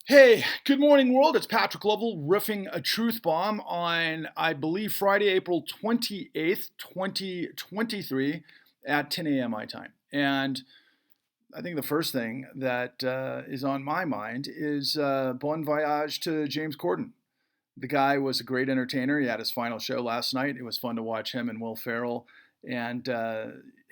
Hey, good morning, world. It's Patrick Lovell riffing a truth bomb on, I believe, Friday, April 28th, 2023 at 10 a.m. my time. And I think the first thing that is on my mind is bon voyage to James Corden. The guy was a great entertainer. He had his final show last night. It was fun to watch him and Will Ferrell and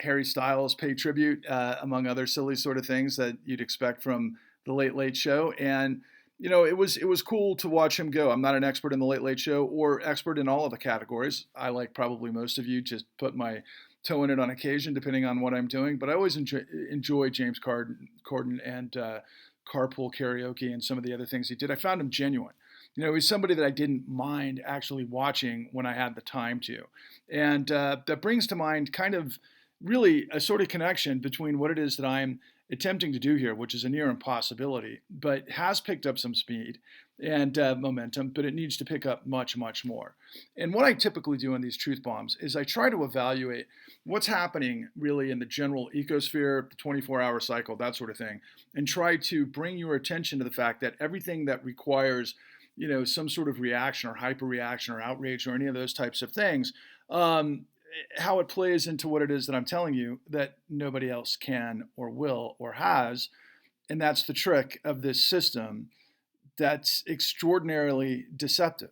Harry Styles pay tribute, among other silly sort of things that you'd expect from the Late Late Show. And it was cool to watch him go. I'm not an expert in the Late Late Show or expert in all of the categories. I, like probably most of you, just put my toe in it on occasion, depending on what I'm doing. But I always enjoy James Corden and Carpool Karaoke and some of the other things he did. I found him genuine. He's somebody that I didn't mind actually watching when I had the time to. And that brings to mind kind of really a sort of connection between what it is that I'm attempting to do here, which is a near impossibility, but has picked up some speed and momentum, but it needs to pick up much, much more. And what I typically do in these truth bombs is I try to evaluate what's happening really in the general ecosphere, the 24-hour cycle, that sort of thing, and try to bring your attention to the fact that everything that requires some sort of reaction or hyper reaction or outrage or any of those types of things, how it plays into what it is that I'm telling you that nobody else can or will or has. And that's the trick of this system that's extraordinarily deceptive.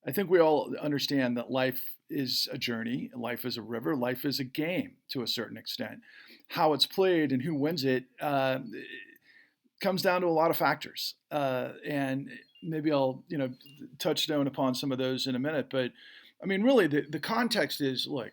I think we all understand that life is a journey, life is a river, life is a game to a certain extent. How it's played and who wins it comes down to a lot of factors. And maybe I'll, touchstone upon some of those in a minute. But I mean, really, the context is look,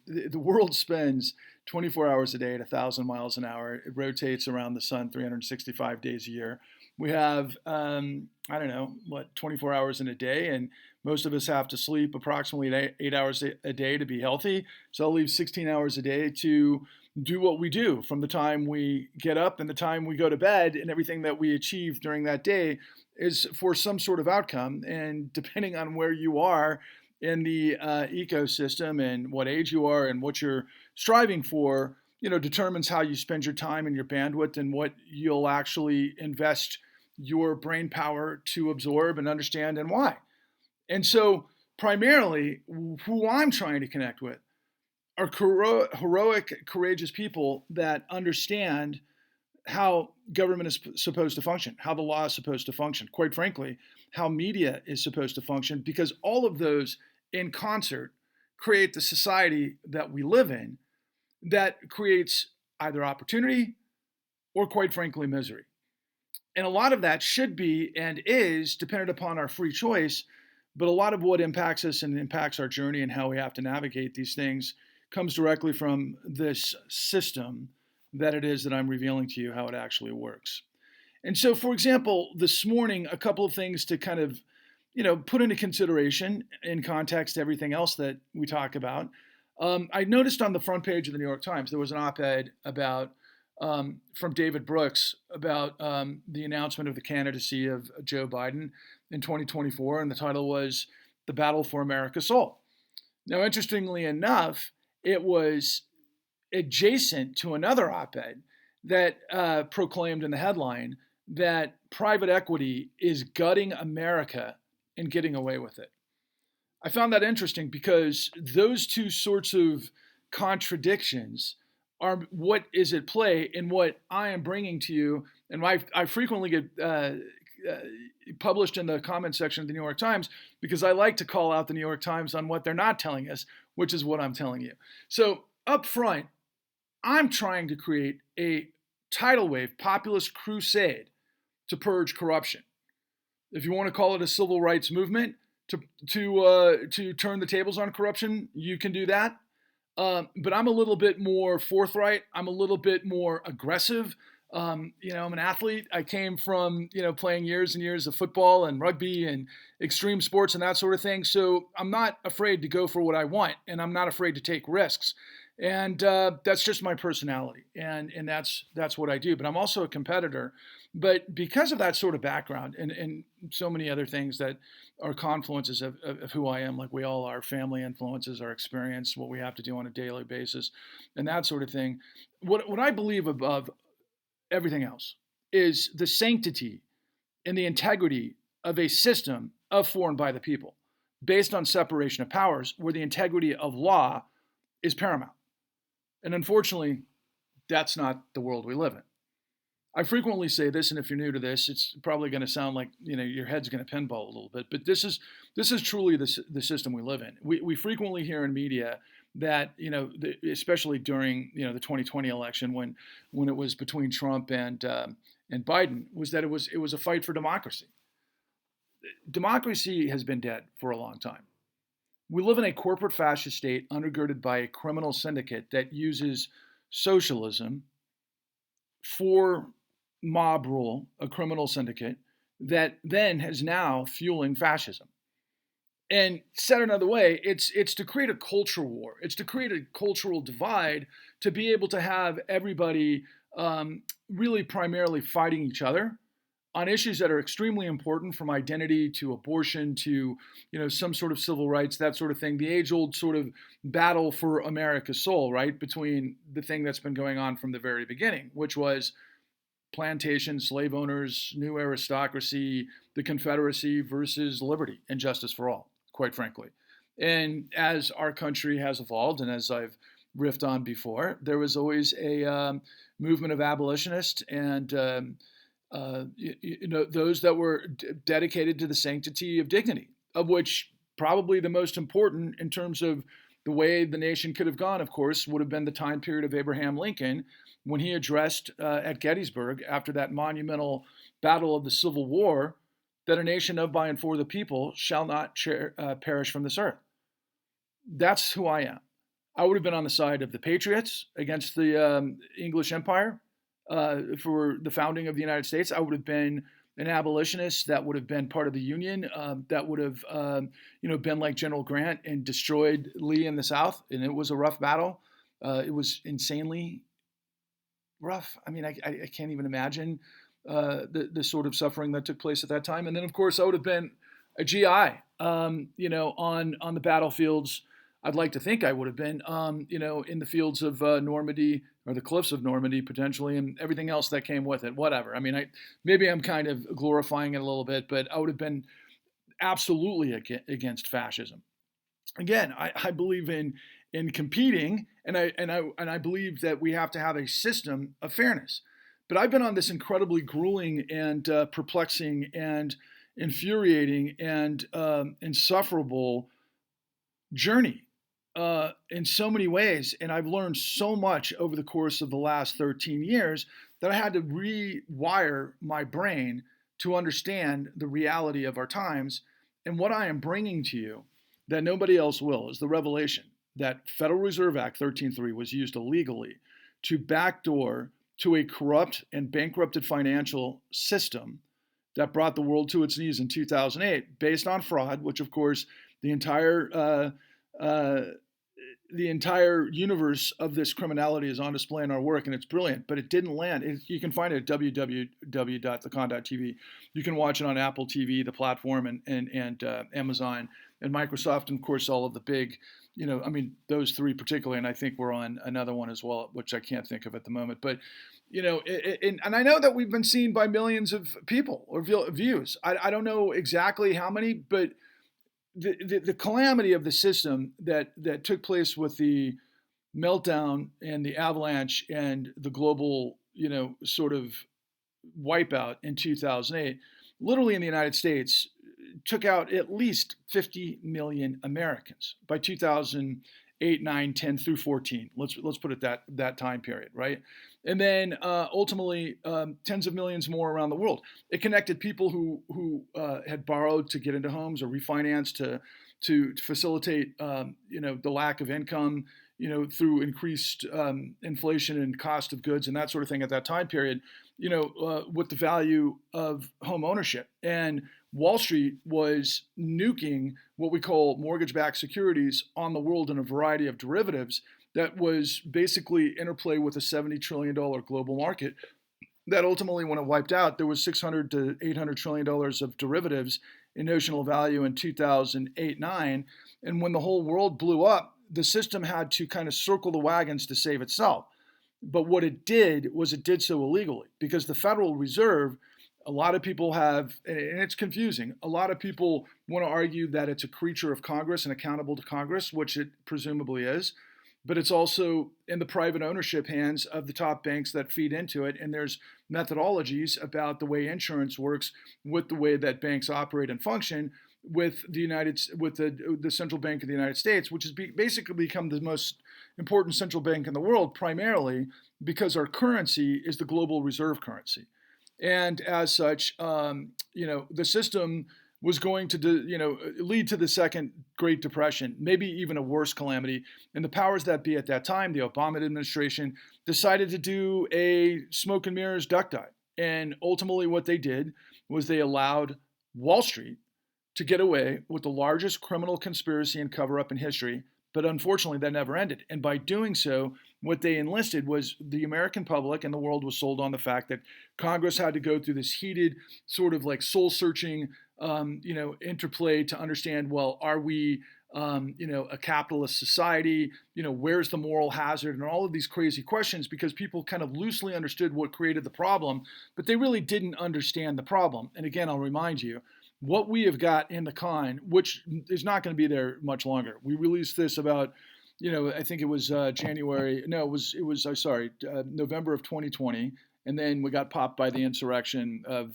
the world spends 24 hours a day at 1,000 miles an hour. It rotates around the sun 365 days a year. We have, I don't know, 24 hours in a day. And most of us have to sleep approximately 8 hours a day to be healthy. So I'll leave 16 hours a day to do what we do from the time we get up and the time we go to bed, and everything that we achieve during that day is for some sort of outcome. And depending on where you are in the ecosystem and what age you are and what you're striving for, determines how you spend your time and your bandwidth and what you'll actually invest your brain power to absorb and understand and why. And so, primarily, who I'm trying to connect with are heroic, courageous people that understand how government is supposed to function, how the law is supposed to function, quite frankly, how media is supposed to function, because all of those in concert create the society that we live in that creates either opportunity or, quite frankly, misery. And a lot of that should be and is dependent upon our free choice, but a lot of what impacts us and impacts our journey and how we have to navigate these things comes directly from this system that it is that I'm revealing to you how it actually works. And so, for example, this morning, a couple of things to kind of, put into consideration in context to everything else that we talk about. I noticed on the front page of the New York Times, there was an op-ed about from David Brooks about the announcement of the candidacy of Joe Biden in 2024, and the title was "The Battle for America's Soul." Now, interestingly enough, it was adjacent to another op-ed that proclaimed in the headline that private equity is gutting America and getting away with it. I found that interesting because those two sorts of contradictions are what is at play in what I am bringing to you. And I frequently get published in the comment section of the New York Times because I like to call out the New York Times on what they're not telling us, which is what I'm telling you. So up front, I'm trying to create a tidal wave populist crusade to purge corruption. If you want to call it a civil rights movement to turn the tables on corruption, you can do that. But I'm a little bit more forthright. I'm a little bit more aggressive. I'm an athlete. I came from, playing years and years of football and rugby and extreme sports and that sort of thing. So I'm not afraid to go for what I want, and I'm not afraid to take risks. And that's just my personality, and that's what I do. But I'm also a competitor. But because of that sort of background and so many other things that are confluences of who I am, like we all are, family influences, our experience, what we have to do on a daily basis, and that sort of thing, what I believe above everything else is the sanctity and the integrity of a system of for and by the people based on separation of powers, where the integrity of law is paramount. And unfortunately, that's not the world we live in. I frequently say this, and if you're new to this, it's probably going to sound like your head's going to pinball a little bit. But this is truly the system we live in. We frequently hear in media that especially during the 2020 election when it was between Trump and Biden, was that it was a fight for democracy. Democracy has been dead for a long time. We live in a corporate fascist state undergirded by a criminal syndicate that uses socialism for mob rule, a criminal syndicate that then is now fueling fascism. And said another way, it's to create a culture war. It's to create a cultural divide to be able to have everybody really primarily fighting each other on issues that are extremely important, from identity to abortion to some sort of civil rights, that sort of thing. The age-old sort of battle for America's soul, right, between the thing that's been going on from the very beginning, which was plantation, slave owners, new aristocracy, the Confederacy versus liberty and justice for all, quite frankly. And as our country has evolved, and as I've riffed on before, there was always a movement of abolitionists and those that were dedicated to the sanctity of dignity, of which probably the most important in terms of the way the nation could have gone, of course, would have been the time period of Abraham Lincoln, when he addressed at Gettysburg after that monumental battle of the Civil War, that a nation of, by, and for the people shall not perish from this earth. That's who I am. I would have been on the side of the patriots against the English Empire for the founding of the United States. I would have been an abolitionist that would have been part of the Union, that would have been like General Grant and destroyed Lee in the South. And it was a rough battle. It was insanely rough. I mean, I can't even imagine the sort of suffering that took place at that time. And then, of course, I would have been a GI, on the battlefields. I'd like to think I would have been, in the fields of Normandy, or the cliffs of Normandy potentially, and everything else that came with it. Whatever. I mean, maybe I'm kind of glorifying it a little bit, but I would have been absolutely against fascism. Again, I believe in competing, and I believe that we have to have a system of fairness. But I've been on this incredibly grueling and perplexing and infuriating and insufferable journey in so many ways, and I've learned so much over the course of the last 13 years that I had to rewire my brain to understand the reality of our times. And what I am bringing to you that nobody else will is the revelation that Federal Reserve Act 13.3 was used illegally to backdoor to a corrupt and bankrupted financial system that brought the world to its knees in 2008 based on fraud, which of course the entire universe of this criminality is on display in our work, and it's brilliant, but it didn't land. You can find it at www.thecon.tv. You can watch it on Apple TV, the platform, and Amazon and Microsoft, and of course all of the big, those three particularly, and I think we're on another one as well, which I can't think of at the moment. But and I know that we've been seen by millions of people or views. I don't know exactly how many, but the calamity of the system that took place with the meltdown and the avalanche and the global, sort of wipeout in 2008, literally in the United States, took out at least 50 million Americans by 2008, 9, 10 through 14. Let's put it that time period, right? And then ultimately tens of millions more around the world. It connected people who had borrowed to get into homes or refinanced to facilitate the lack of income, through increased inflation and cost of goods and that sort of thing at that time period, with the value of home ownership. And Wall Street was nuking what we call mortgage-backed securities on the world in a variety of derivatives that was basically interplay with a $70 trillion global market that ultimately, when it wiped out, there was $600 to $800 trillion of derivatives in notional value in 2008-9. And when the whole world blew up, the system had to kind of circle the wagons to save itself. But what it did was it did so illegally, because the Federal Reserve A lot of people have, and it's confusing. A lot of people want to argue that it's a creature of Congress and accountable to Congress, which it presumably is, but it's also in the private ownership hands of the top banks that feed into it. And there's methodologies about the way insurance works with the way that banks operate and function with the central bank of the United States, which has basically become the most important central bank in the world, primarily because our currency is the global reserve currency. And as such, the system was going to, lead to the second Great Depression, maybe even a worse calamity. And the powers that be at that time, the Obama administration, decided to do a smoke and mirrors duck dive. And ultimately what they did was they allowed Wall Street to get away with the largest criminal conspiracy and cover-up in history. But unfortunately, that never ended. And by doing so, what they enlisted was the American public, and the world was sold on the fact that Congress had to go through this heated sort of like soul-searching, interplay to understand, well, are we, a capitalist society? Where's the moral hazard? And all of these crazy questions, because people kind of loosely understood what created the problem, but they really didn't understand the problem. And again, I'll remind you, what we have got in the con, which is not going to be there much longer. We released this about, I think it was November of 2020. And then we got popped by the insurrection of,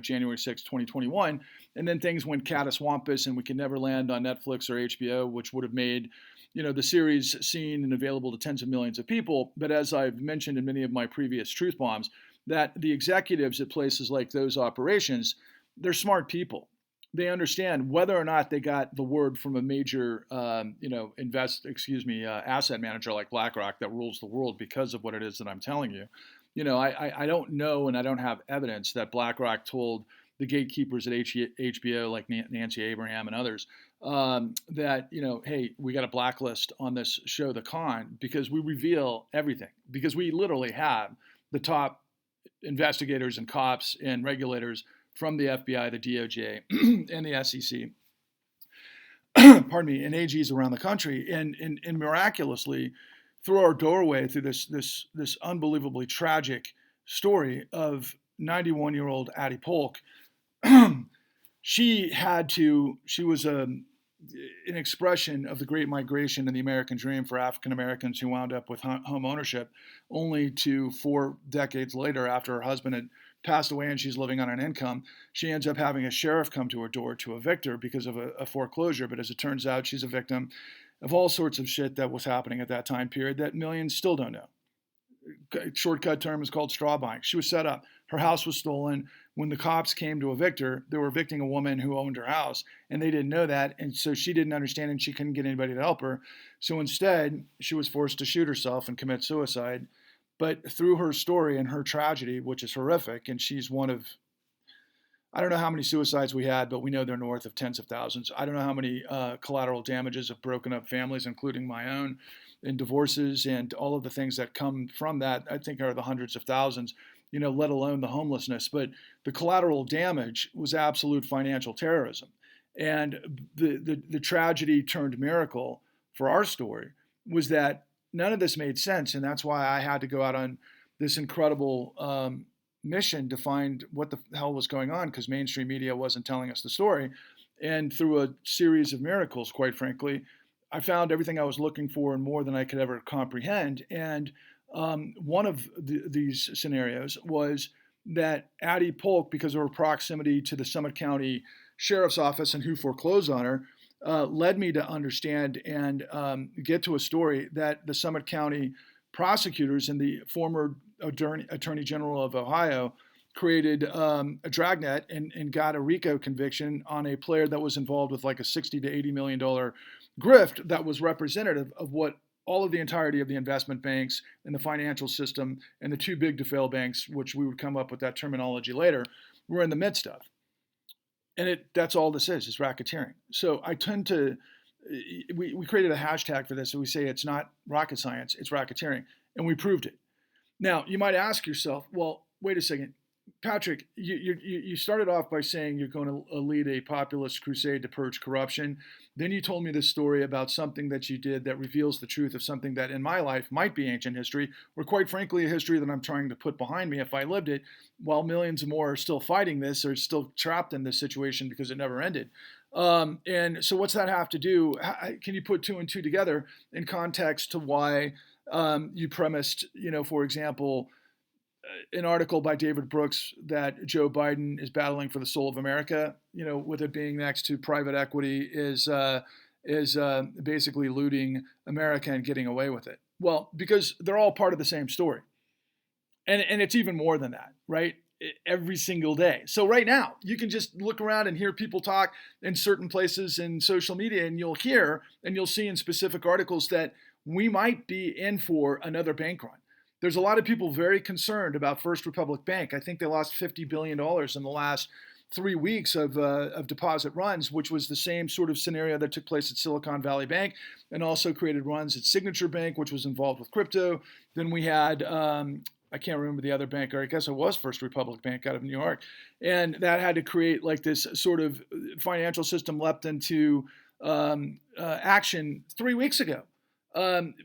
January 6, 2021. And then things went cataswampus and we could never land on Netflix or HBO, which would have made, the series seen and available to tens of millions of people. But as I've mentioned in many of my previous truth bombs, that the executives at places like those operations, they're smart people. They understand whether or not they got the word from a major, asset manager like BlackRock that rules the world because of what it is that I'm telling you. I don't know, and I don't have evidence that BlackRock told the gatekeepers at HBO, like Nancy Abraham and others, that, hey, we got a blacklist on this show, The Con, because we reveal everything. Because we literally have the top investigators and cops and regulators from the FBI, the DOJ, and the SEC, pardon me, and AGs around the country, and miraculously, through our doorway, through this unbelievably tragic story of 91-year-old Addie Polk, she was an expression of the Great Migration and the American dream for African Americans who wound up with home ownership, only to 4 decades later, after her husband had passed away and she's living on an income, she ends up having a sheriff come to her door to evict her because of a foreclosure. But as it turns out, she's a victim of all sorts of shit that was happening at that time period that millions still don't know. Shortcut term is called straw buying. She was set up. Her house was stolen. When the cops came to evict her, they were evicting a woman who owned her house, and they didn't know that, and so she didn't understand, and she couldn't get anybody to help her. So instead, she was forced to shoot herself and commit suicide. But through her story and her tragedy, which is horrific, and she's one of, I don't know how many suicides we had, but we know they're north of tens of thousands. I don't know how many collateral damages of broken up families, including my own, and divorces and all of the things that come from that, I think are the hundreds of thousands, let alone the homelessness. But the collateral damage was absolute financial terrorism. And the tragedy turned miracle for our story was that none of this made sense. And that's why I had to go out on this incredible mission to find what the hell was going on, because mainstream media wasn't telling us the story. And through a series of miracles, quite frankly, I found everything I was looking for and more than I could ever comprehend. And one of these scenarios was that Addie Polk, because of her proximity to the Summit County Sheriff's Office and who foreclosed on her, led me to understand and get to a story that the Summit County prosecutors and the former Attorney General of Ohio created a dragnet and got a RICO conviction on a player that was involved with like a $60 to $80 million grift that was representative of what all of the entirety of the investment banks and the financial system and the too big to fail banks, which we would come up with that terminology later, were in the midst of. And that's all this is racketeering. So I tend to, we created a hashtag for this, and we say it's not rocket science, it's racketeering, and we proved it. Now, you might ask yourself, well, wait a second, Patrick, you started off by saying you're going to lead a populist crusade to purge corruption. Then you told me this story about something that you did that reveals the truth of something that in my life might be ancient history, or quite frankly, a history that I'm trying to put behind me if I lived it, while millions more are still fighting this or still trapped in this situation because it never ended. And so, what's that have to do? Can you put two and two together in context to why you premised, for example, an article by David Brooks that Joe Biden is battling for the soul of America, with it being next to private equity, is basically looting America and getting away with it. Well, because they're all part of the same story, and it's even more than that, right? Every single day. So right now, you can just look around and hear people talk in certain places in social media, and you'll hear and you'll see in specific articles that we might be in for another bank run. There's a lot of people very concerned about First Republic Bank. I think they lost $50 billion in the last 3 weeks of deposit runs, which was the same sort of scenario that took place at Silicon Valley Bank and also created runs at Signature Bank, which was involved with crypto. Then we had, I can't remember the other bank, or I guess it was First Republic Bank out of New York. And that had to create like this sort of financial system leapt into action 3 weeks ago.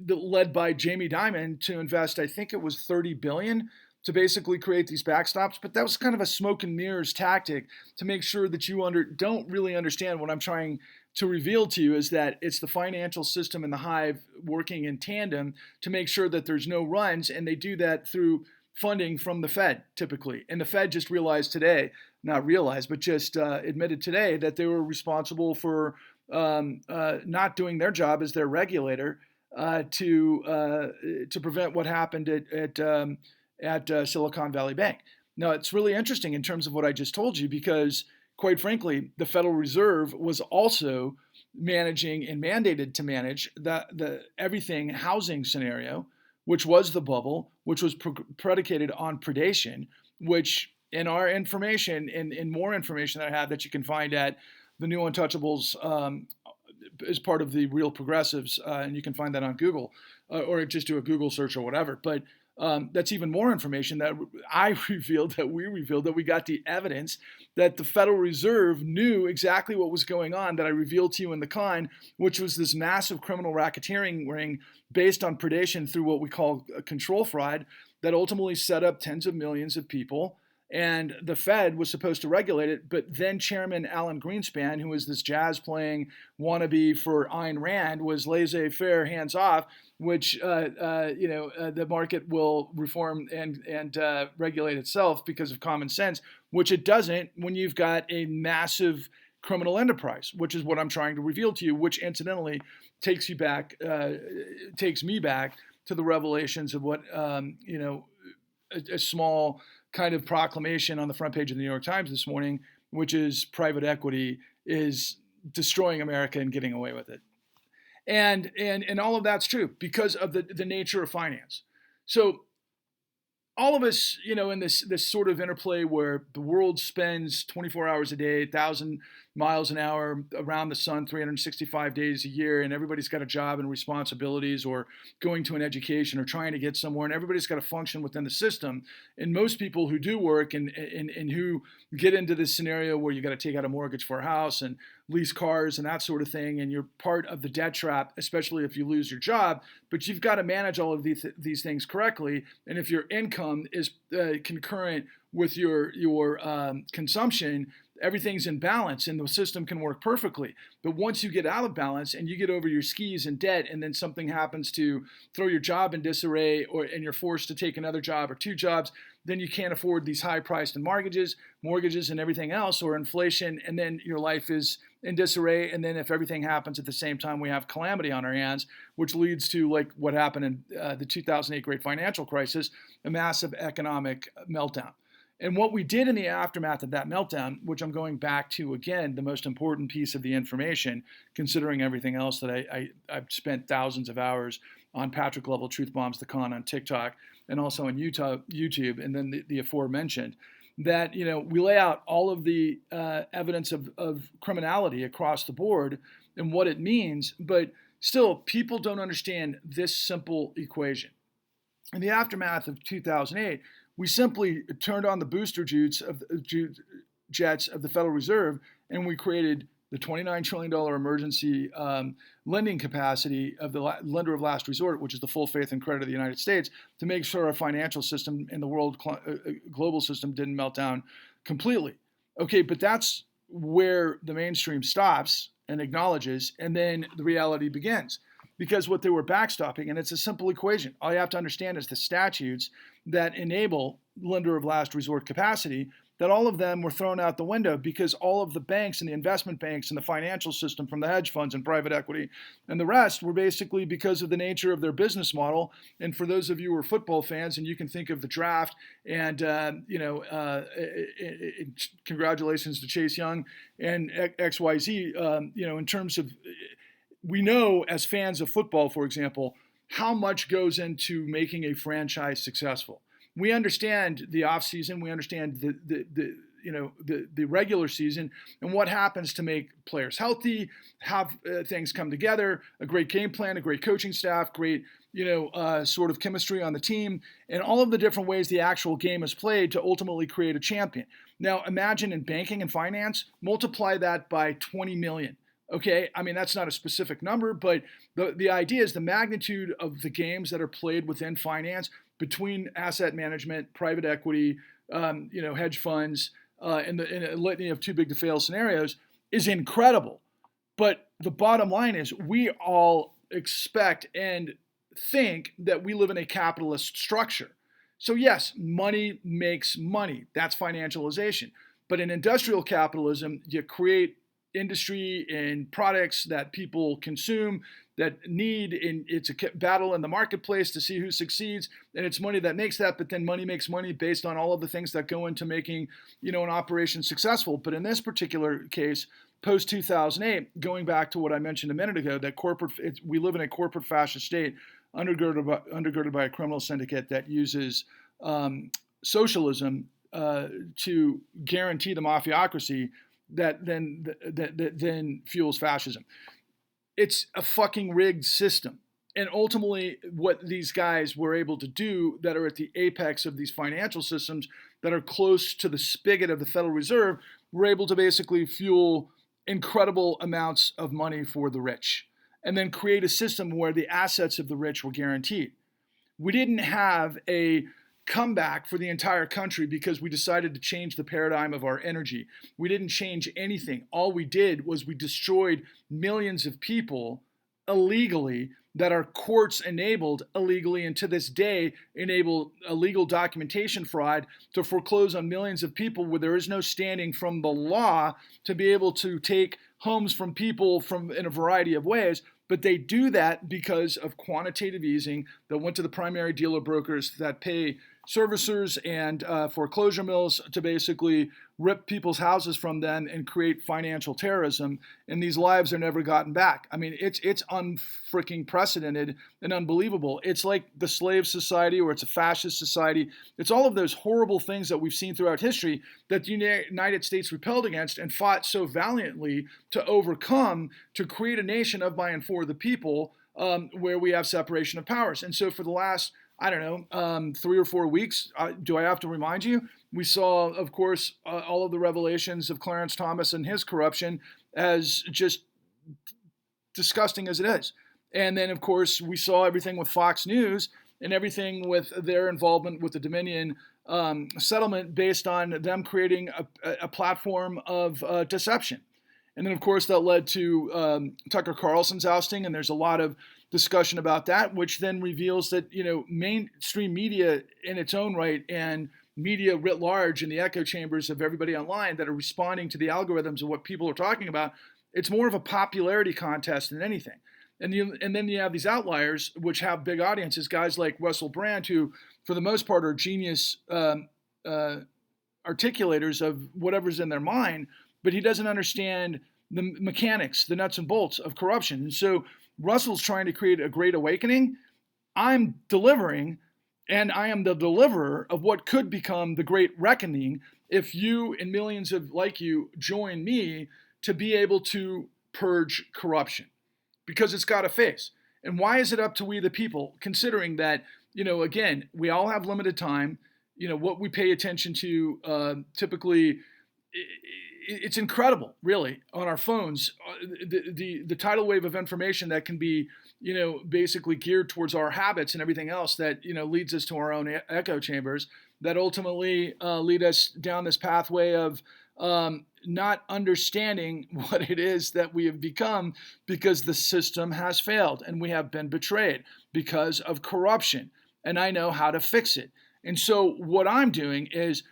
Led by Jamie Dimon to invest, I think it was $30 billion to basically create these backstops. But that was kind of a smoke and mirrors tactic to make sure that you don't really understand what I'm trying to reveal to you is that it's the financial system and the hive working in tandem to make sure that there's no runs. And they do that through funding from the Fed typically. And the Fed just realized today, not realized, but just admitted today that they were responsible for not doing their job as their regulator to prevent what happened at Silicon Valley Bank. Now, it's really interesting in terms of what I just told you because, quite frankly, the Federal Reserve was also managing and mandated to manage the everything housing scenario, which was the bubble, which was predicated on predation, which in our information, in more information that I have that you can find at the New Untouchables is part of the Real Progressives, and you can find that on Google, or just do a Google search or whatever. But that's even more information that we revealed, that we got the evidence that the Federal Reserve knew exactly what was going on that I revealed to you in the con, which was this massive criminal racketeering ring based on predation through what we call control fraud that ultimately set up tens of millions of people. And the Fed was supposed to regulate it, but then Chairman Alan Greenspan, who was this jazz-playing wannabe for Ayn Rand, was laissez-faire, hands-off, which the market will reform and regulate itself because of common sense, which it doesn't when you've got a massive criminal enterprise, which is what I'm trying to reveal to you, which incidentally takes me back to the revelations of what a small kind of proclamation on the front page of the New York Times this morning, which is private equity is destroying America and getting away with it. And all of that's true because of the nature of finance. So all of us, in this sort of interplay where the world spends 24 hours a day, 1,000 miles an hour around the sun, 365 days a year, and everybody's got a job and responsibilities or going to an education or trying to get somewhere, and everybody's got to function within the system. And most people who do work and who get into this scenario where you got to take out a mortgage for a house and lease cars and that sort of thing, and you're part of the debt trap, especially if you lose your job, but you've got to manage all of these things correctly. And if your income is concurrent with your consumption, everything's in balance and the system can work perfectly. But once you get out of balance and you get over your skis in debt, and then something happens to throw your job in disarray, and you're forced to take another job or two jobs, then you can't afford these high-priced mortgages and everything else, or inflation, and then your life is in disarray. And then if everything happens at the same time, we have calamity on our hands, which leads to like what happened in the 2008 Great Financial Crisis, a massive economic meltdown. And what we did in the aftermath of that meltdown, which I'm going back to again, the most important piece of the information, considering everything else that I've spent thousands of hours on Patrick Level Truth Bombs the Con on TikTok and also on YouTube, and then the aforementioned, that we lay out all of the evidence of criminality across the board and what it means, but still people don't understand this simple equation. In the aftermath of 2008, We simply turned on the booster jets of the Federal Reserve, and we created the $29 trillion emergency lending capacity of the lender of last resort, which is the full faith and credit of the United States, to make sure our financial system and the world global system didn't melt down completely. Okay, but that's where the mainstream stops and acknowledges, and then the reality begins. Because what they were backstopping, and it's a simple equation, all you have to understand is the statutes that enable lender of last resort capacity, that all of them were thrown out the window because all of the banks and the investment banks and the financial system, from the hedge funds and private equity and the rest, were basically, because of the nature of their business model. And for those of you who are football fans, and you can think of the draft, and congratulations to Chase Young and XYZ, in terms of, we know as fans of football, for example, how much goes into making a franchise successful. We understand the off season. We understand the regular season and what happens to make players healthy, have things come together, a great game plan, a great coaching staff, great sort of chemistry on the team, and all of the different ways the actual game is played to ultimately create a champion. Now, imagine in banking and finance, multiply that by 20 million. Okay, I mean, that's not a specific number, but the idea is the magnitude of the games that are played within finance between asset management, private equity, hedge funds, and a litany of too big to fail scenarios is incredible. But the bottom line is we all expect and think that we live in a capitalist structure. So yes, money makes money. That's financialization. But in industrial capitalism, you create industry and products that people consume, that need, and it's a battle in the marketplace to see who succeeds, and it's money that makes that, but then money makes money based on all of the things that go into making an operation successful. But in this particular case, post 2008, going back to what I mentioned a minute ago, that we live in a corporate fascist state undergirded by a criminal syndicate that uses socialism to guarantee the mafiocracy that then fuels fascism. It's a fucking rigged system. And ultimately, what these guys were able to do that are at the apex of these financial systems that are close to the spigot of the Federal Reserve were able to basically fuel incredible amounts of money for the rich and then create a system where the assets of the rich were guaranteed. We didn't have a comeback for the entire country because we decided to change the paradigm of our energy. We didn't change anything. All we did was we destroyed millions of people illegally that our courts enabled illegally, and to this day enable illegal documentation fraud to foreclose on millions of people where there is no standing from the law to be able to take homes from people in a variety of ways. But they do that because of quantitative easing that went to the primary dealer brokers that pay servicers and foreclosure mills to basically rip people's houses from them and create financial terrorism. And these lives are never gotten back. I mean, it's unfreaking precedented and unbelievable. It's like the slave society, or it's a fascist society. It's all of those horrible things that we've seen throughout history that the United States repelled against and fought so valiantly to overcome, to create a nation of, by, and for the people, where we have separation of powers. And so for the last 3 or 4 weeks, do I have to remind you? We saw, of course, all of the revelations of Clarence Thomas and his corruption as just disgusting as it is. And then, of course, we saw everything with Fox News and everything with their involvement with the Dominion settlement based on them creating a platform of deception. And then, of course, that led to Tucker Carlson's ousting, and there's a lot of discussion about that, which then reveals that, mainstream media in its own right and media writ large in the echo chambers of everybody online that are responding to the algorithms of what people are talking about, it's more of a popularity contest than anything. And then you have these outliers, which have big audiences, guys like Russell Brand, who, for the most part, are genius articulators of whatever's in their mind, but he doesn't understand the mechanics, the nuts and bolts of corruption. And so Russell's trying to create a great awakening. I'm delivering, and I am the deliverer of what could become the great reckoning if you and millions of like you join me to be able to purge corruption, because it's got a face. And why is it up to we the people, considering that, again, we all have limited time. what we pay attention to typically, it's incredible, really, on our phones. The tidal wave of information that can be, basically geared towards our habits and everything else that leads us to our own echo chambers that ultimately lead us down this pathway of not understanding what it is that we have become because the system has failed and we have been betrayed because of corruption. And I know how to fix it. And so what I'm doing is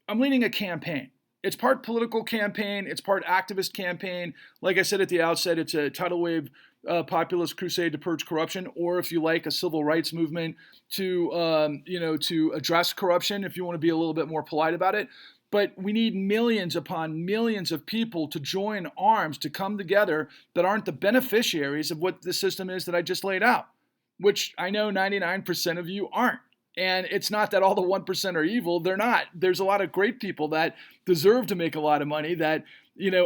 I'm leading a campaign. It's part political campaign. It's part activist campaign. Like I said at the outset, it's a tidal wave populist crusade to purge corruption, or if you like, a civil rights movement to address corruption. If you want to be a little bit more polite about it, but we need millions upon millions of people to join arms to come together that aren't the beneficiaries of what the system is that I just laid out, which I know 99% of you aren't. And it's not that all the 1% are evil. They're not. There's a lot of great people that deserve to make a lot of money that,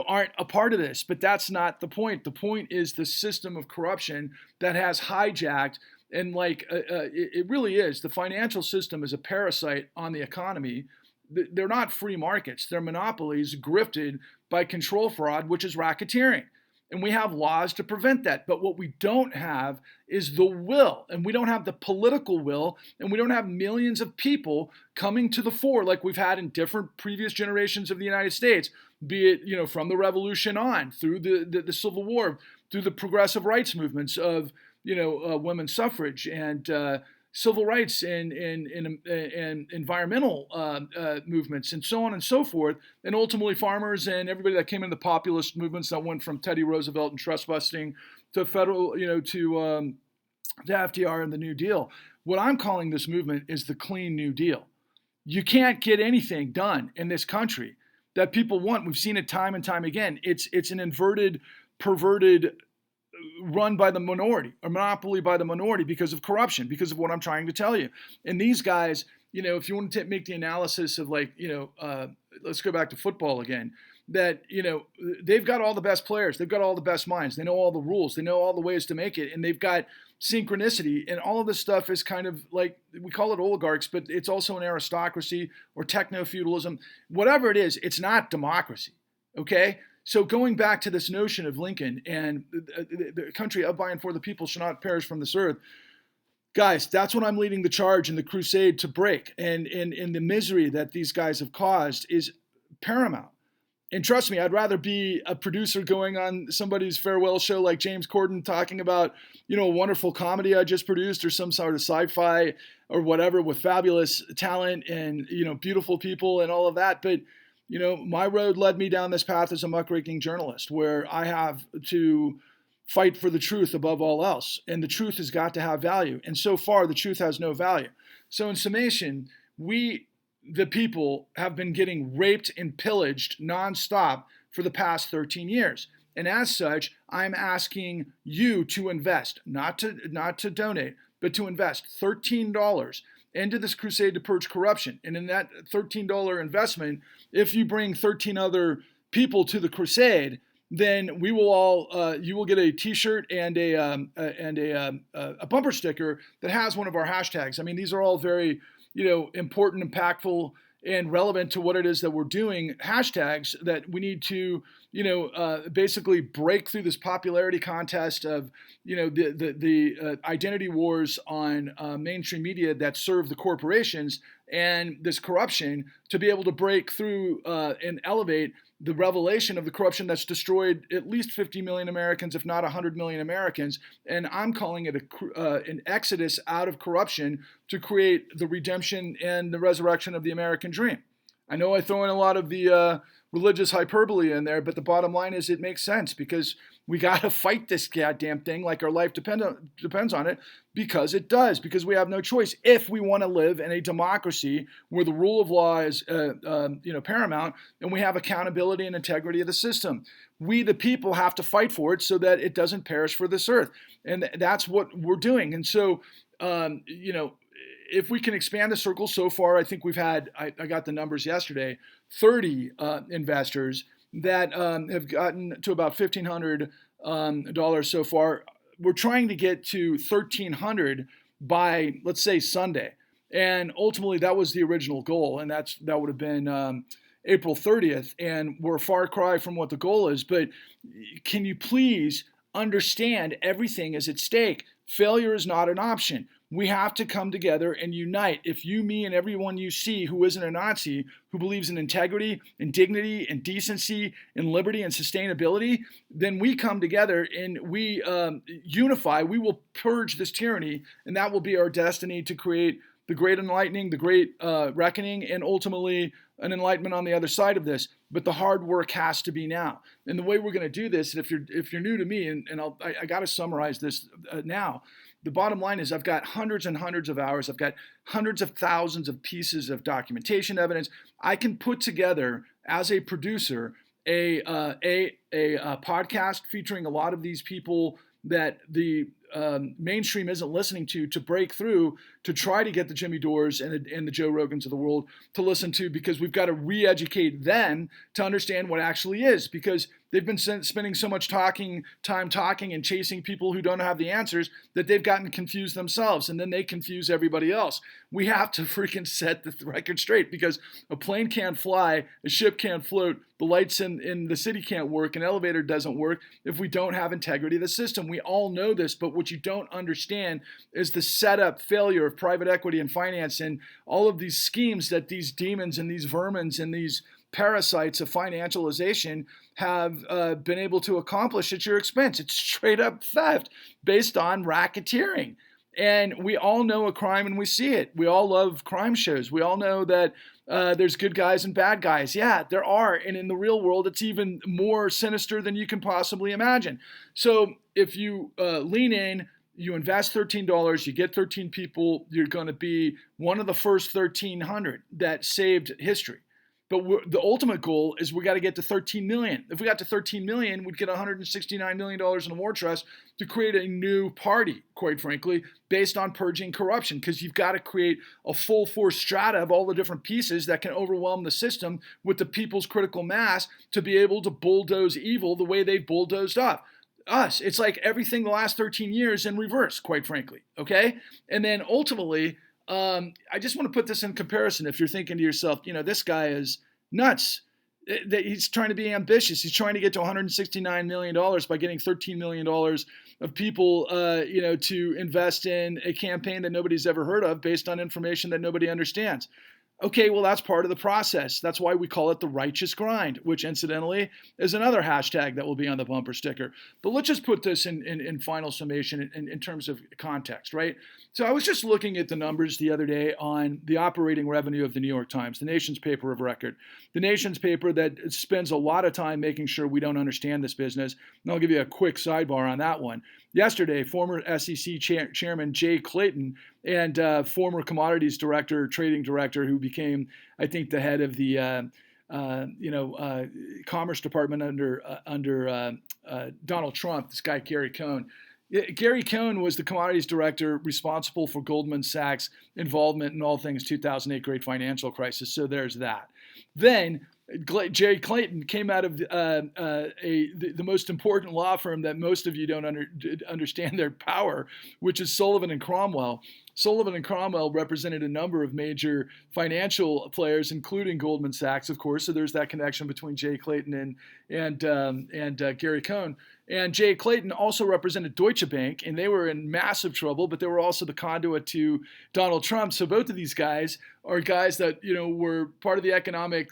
aren't a part of this. But that's not the point. The point is the system of corruption that has hijacked and it really is. The financial system is a parasite on the economy. They're not free markets. They're monopolies grifted by control fraud, which is racketeering. And we have laws to prevent that. But what we don't have is the will. And we don't have the political will. And we don't have millions of people coming to the fore like we've had in different previous generations of the United States, be it, from the Revolution on, through the Civil War, through the progressive rights movements of, women's suffrage and civil rights and environmental movements and so on and so forth, and ultimately farmers and everybody that came into the populist movements that went from Teddy Roosevelt and trust busting to federal, to FDR and the New Deal. What I'm calling this movement is the Clean New Deal. You can't get anything done in this country that people want. We've seen it time and time again. It's an inverted, perverted, run by the minority, a monopoly by the minority because of corruption, because of what I'm trying to tell you. And these guys, if you want to make the analysis of let's go back to football again, that, they've got all the best players. They've got all the best minds. They know all the rules. They know all the ways to make it. And they've got synchronicity. And all of this stuff is kind of like, we call it oligarchs, but it's also an aristocracy or techno-feudalism. Whatever it is, it's not democracy. Okay? So going back to this notion of Lincoln and the country of, by, and for the people shall not perish from this earth, guys, that's what I'm leading the charge in the crusade to break. And the misery that these guys have caused is paramount. And trust me, I'd rather be a producer going on somebody's farewell show like James Corden talking about, a wonderful comedy I just produced or some sort of sci-fi or whatever with fabulous talent and, beautiful people and all of that. But my road led me down this path as a muckraking journalist where I have to fight for the truth above all else. And the truth has got to have value. And so far, the truth has no value. So in summation, we, the people, have been getting raped and pillaged nonstop for the past 13 years. And as such, I'm asking you to invest, not to donate, but to invest $13 into this crusade to purge corruption. And in that $13 investment, if you bring 13 other people to the crusade, then we will all you will get a T-shirt and a bumper sticker that has one of our hashtags. I mean, these are all very important, impactful, and relevant to what it is that we're doing. Hashtags that we need to basically break through this popularity contest of the identity wars on mainstream media that serve the corporations and this corruption to be able to break through and elevate the revelation of the corruption that's destroyed at least 50 million Americans, if not 100 million Americans. And I'm calling it an exodus out of corruption to create the redemption and the resurrection of the American dream. I know I throw in a lot of the religious hyperbole in there, but the bottom line is it makes sense because we got to fight this goddamn thing like our life depends on it, because it does, because we have no choice if we want to live in a democracy where the rule of law is paramount and we have accountability and integrity of the system. We, the people, have to fight for it so that it doesn't perish for this earth. And that's what we're doing. And so, if we can expand the circle, so far, I think we've had, I got the numbers yesterday, 30 investors that have gotten to about $1,500 so far. We're trying to get to $1,300 by, let's say, Sunday. And ultimately, that was the original goal, and that would have been April 30th, and we're a far cry from what the goal is. But can you please understand everything is at stake? Failure is not an option. We have to come together and unite. If you, me, and everyone you see who isn't a Nazi, who believes in integrity and dignity and decency and liberty and sustainability, then we come together and we unify. We will purge this tyranny, and that will be our destiny to create the great enlightening, the great reckoning, and ultimately an enlightenment on the other side of this. But the hard work has to be now. And the way we're going to do this, and if you're new to me, and I got to summarize this now. The bottom line is I've got hundreds and hundreds of hours. I've got hundreds of thousands of pieces of documentation evidence. I can put together as a producer a podcast featuring a lot of these people that the mainstream isn't listening to break through, to try to get the Jimmy Dores and the Joe Rogans of the world to listen to, because we've got to re-educate them to understand what actually is, because they've been spending so much time talking and chasing people who don't have the answers that they've gotten confused themselves, and then they confuse everybody else. We have to freaking set the record straight, because a plane can't fly, a ship can't float, the lights in the city can't work, an elevator doesn't work if we don't have integrity of the system. We all know this, but what you don't understand is the setup failure of private equity and finance and all of these schemes that these demons and these vermins and these parasites of financialization have been able to accomplish at your expense. It's straight up theft based on racketeering. And we all know a crime and we see it. We all love crime shows. We all know that there's good guys and bad guys. Yeah, there are. And in the real world, it's even more sinister than you can possibly imagine. So if you lean in, you invest $13, you get 13 people, you're going to be one of the first 1,300 that saved history. But the ultimate goal is we got to get to 13 million. If we got to 13 million, we'd get $169 million in a war trust to create a new party, quite frankly, based on purging corruption, because you've got to create a full force strata of all the different pieces that can overwhelm the system with the people's critical mass to be able to bulldoze evil the way they've bulldozed us. It's like everything the last 13 years in reverse, quite frankly, okay? And then ultimately, I just want to put this in comparison. If you're thinking to yourself, this guy is nuts. He's trying to be ambitious. He's trying to get to $169 million by getting $13 million of people, to invest in a campaign that nobody's ever heard of based on information that nobody understands. Okay, well, that's part of the process. That's why we call it the righteous grind, which incidentally is another hashtag that will be on the bumper sticker. But let's just put this in final summation in terms of context, right? So I was just looking at the numbers the other day on the operating revenue of the New York Times, the nation's paper of record, the nation's paper that spends a lot of time making sure we don't understand this business. And I'll give you a quick sidebar on that one. Yesterday, former SEC Chairman Jay Clayton and former commodities director, trading director, who became, I think, the head of the Commerce Department under Donald Trump, this guy Gary Cohn. Gary Cohn was the commodities director responsible for Goldman Sachs' involvement in all things 2008 great financial crisis. So there's that. Then Jay Clayton came out of the most important law firm that most of you don't understand their power, which is Sullivan and Cromwell. Sullivan and Cromwell represented a number of major financial players, including Goldman Sachs, of course. So there's that connection between Jay Clayton and Gary Cohn. And Jay Clayton also represented Deutsche Bank, and they were in massive trouble, but they were also the conduit to Donald Trump. So both of these guys are guys that, were part of the economic,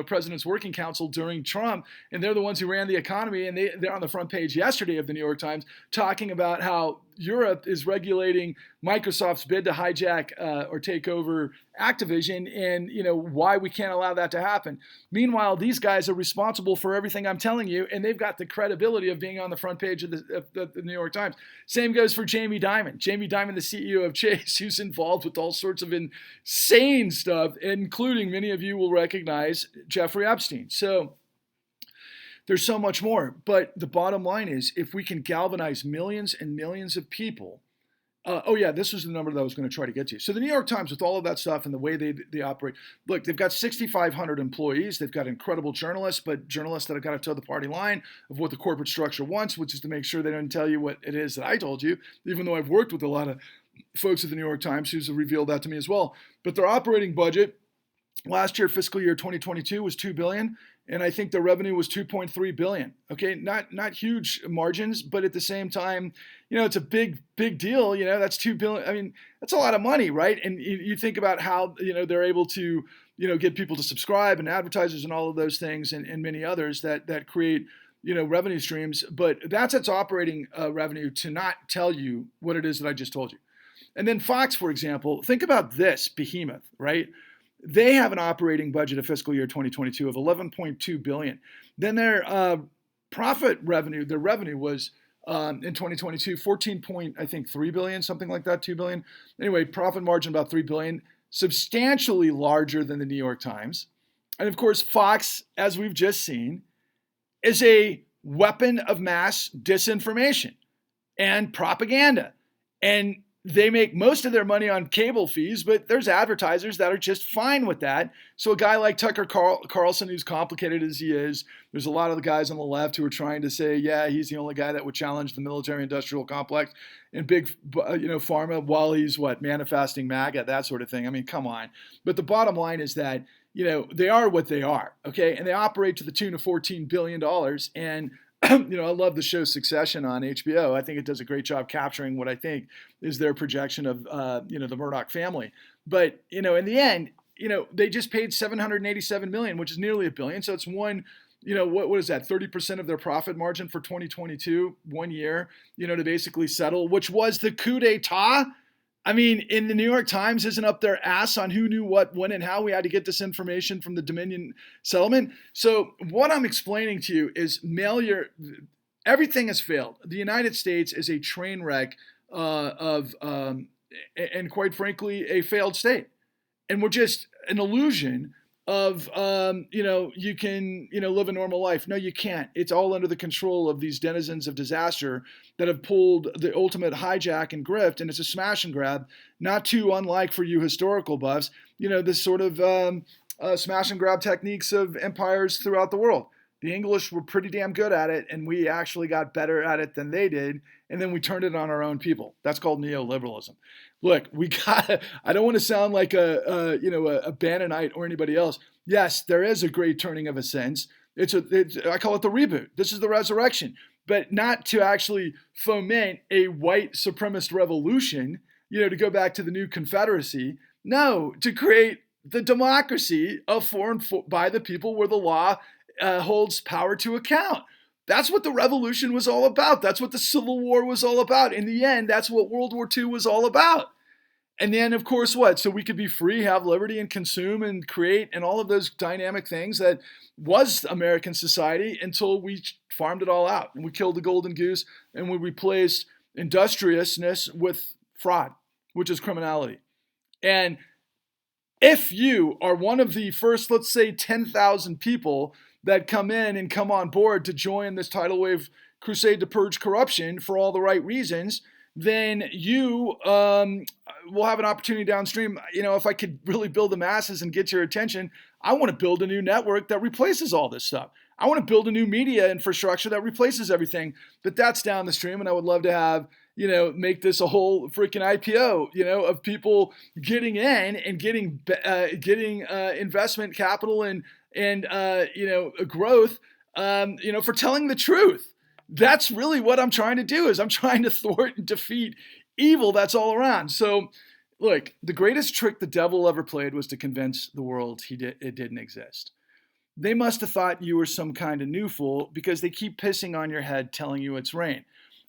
President's Working Council during Trump, and they're the ones who ran the economy, and they're on the front page yesterday of the New York Times talking about how Europe is regulating Microsoft's bid to hijack or take over Activision, and why we can't allow that to happen. Meanwhile, these guys are responsible for everything I'm telling you, and they've got the credibility of being on the front page of the New York Times. Same goes for Jamie Dimon. Jamie Dimon, the CEO of Chase, who's involved with all sorts of insane stuff, including, many of you will recognize, Jeffrey Epstein. So there's so much more. But the bottom line is, if we can galvanize millions and millions of people. This was the number that I was going to try to get to. So the New York Times, with all of that stuff and the way they operate, look, they've got 6,500 employees. They've got incredible journalists, but journalists that have got to toe the party line of what the corporate structure wants, which is to make sure they don't tell you what it is that I told you, even though I've worked with a lot of folks at the New York Times who's revealed that to me as well. But their operating budget last year, fiscal year 2022, was $2 billion, and I think the revenue was $2.3 billion. Okay, not huge margins, but at the same time, it's a big deal. That's $2 billion. I mean, that's a lot of money, right? And you think about how they're able to get people to subscribe and advertisers and all of those things and many others that create revenue streams. But that's its operating revenue, to not tell you what it is that I just told you. And then Fox, for example, think about this behemoth, right? They have an operating budget of fiscal year 2022 of $11.2 billion. Then their profit revenue, their revenue was in 2022 $14.3 billion, something like that, $2 billion. Anyway, profit margin about $3 billion, substantially larger than the New York Times. And of course, Fox, as we've just seen, is a weapon of mass disinformation and propaganda. And they make most of their money on cable fees, but there's advertisers that are just fine with that. So a guy like Tucker Carlson, who's complicated as he is, there's a lot of the guys on the left who are trying to say, yeah, he's the only guy that would challenge the military-industrial complex and big, pharma while he's manifesting MAGA, that sort of thing. I mean, come on. But the bottom line is that they are what they are, okay? And they operate to the tune of $14 billion. And I love the show Succession on HBO. I think it does a great job capturing what I think is their projection of, the Murdoch family. But, in the end, they just paid $787 million, which is nearly $1 billion. So it's what is that? 30% of their profit margin for 2022, 1 year, to basically settle, which was the coup d'etat. I mean, in the New York Times isn't up their ass on who knew what, when, and how we had to get this information from the Dominion settlement. So what I'm explaining to you is everything has failed. The United States is a train wreck and quite frankly, a failed state. And we're just an illusion of, you can, live a normal life. No, you can't. It's all under the control of these denizens of disaster that have pulled the ultimate hijack and grift, and it's a smash and grab, not too unlike, for you historical buffs, this sort of smash and grab techniques of empires throughout the world. The English were pretty damn good at it, and we actually got better at it than they did, and then we turned it on our own people. That's called neoliberalism. Look, I don't want to sound like a Bannonite or anybody else. Yes, there is a great turning of a sense. I call it the reboot. This is the resurrection, but not to actually foment a white supremacist revolution, to go back to the new Confederacy. No, to create the democracy of for and by the people, where the law holds power to account. That's what the revolution was all about. That's what the Civil War was all about. In the end, that's what World War II was all about. And then, of course, what? So we could be free, have liberty, and consume and create and all of those dynamic things that was American society, until we farmed it all out. And we killed the golden goose, and we replaced industriousness with fraud, which is criminality. And if you are one of the first, let's say, 10,000 people that come in and come on board to join this tidal wave crusade to purge corruption for all the right reasons, then you will have an opportunity downstream. If I could really build the masses and get your attention, I want to build a new network that replaces all this stuff. I want to build a new media infrastructure that replaces everything. But that's down the stream, and I would love to have, make this a whole freaking IPO, of people getting in and getting investment capital and growth, for telling the truth. That's really what I'm trying to do. Is I'm trying to thwart and defeat evil that's all around. So, look, the greatest trick the devil ever played was to convince the world it didn't exist. They must have thought you were some kind of new fool, because they keep pissing on your head telling you it's rain.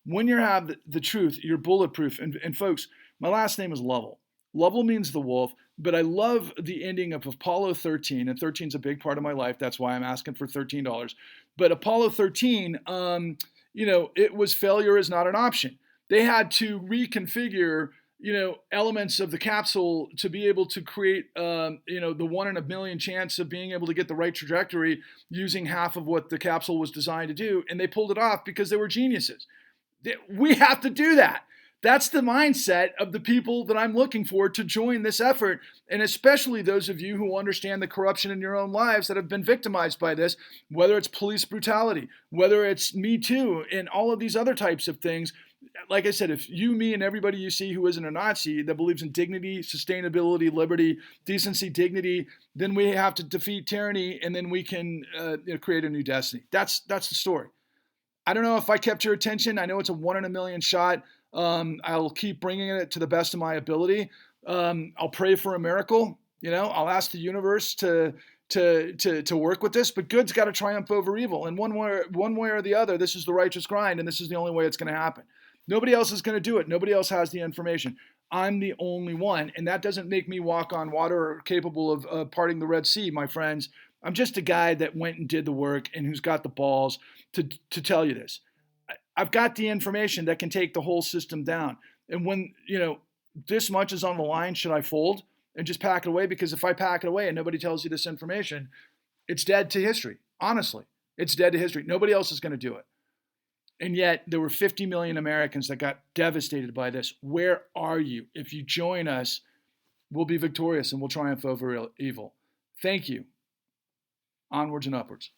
When you have the truth, you're bulletproof. And folks, my last name is Lovell. Lovell means the wolf, but I love the ending of Apollo 13, and 13 is a big part of my life. That's why I'm asking for $13. But Apollo 13, it was failure is not an option. They had to reconfigure, elements of the capsule to be able to create, the 1 in a million chance of being able to get the right trajectory using half of what the capsule was designed to do. And they pulled it off because they were geniuses. We have to do that. That's the mindset of the people that I'm looking for to join this effort, and especially those of you who understand the corruption in your own lives that have been victimized by this, whether it's police brutality, whether it's Me Too, and all of these other types of things. like I said, if you, me, and everybody you see who isn't a Nazi that believes in dignity, sustainability, liberty, decency, dignity, then we have to defeat tyranny, and then we can create a new destiny. That's the story. I don't know if I kept your attention. I know it's a 1 in a million shot. I'll keep bringing it to the best of my ability. I'll pray for a miracle. I'll ask the universe to work with this, but good's got to triumph over evil. And one way or the other, this is the righteous grind, and this is the only way it's going to happen. Nobody else is going to do it. Nobody else has the information. I'm the only one, and that doesn't make me walk on water or capable of parting the Red Sea, my friends. I'm just a guy that went and did the work and who's got the balls to tell you this. I've got the information that can take the whole system down. And when, this much is on the line, should I fold and just pack it away? Because if I pack it away and nobody tells you this information, it's dead to history. Honestly, it's dead to history. Nobody else is going to do it. And yet there were 50 million Americans that got devastated by this. Where are you? If you join us, we'll be victorious and we'll triumph over evil. Thank you. Onwards and upwards.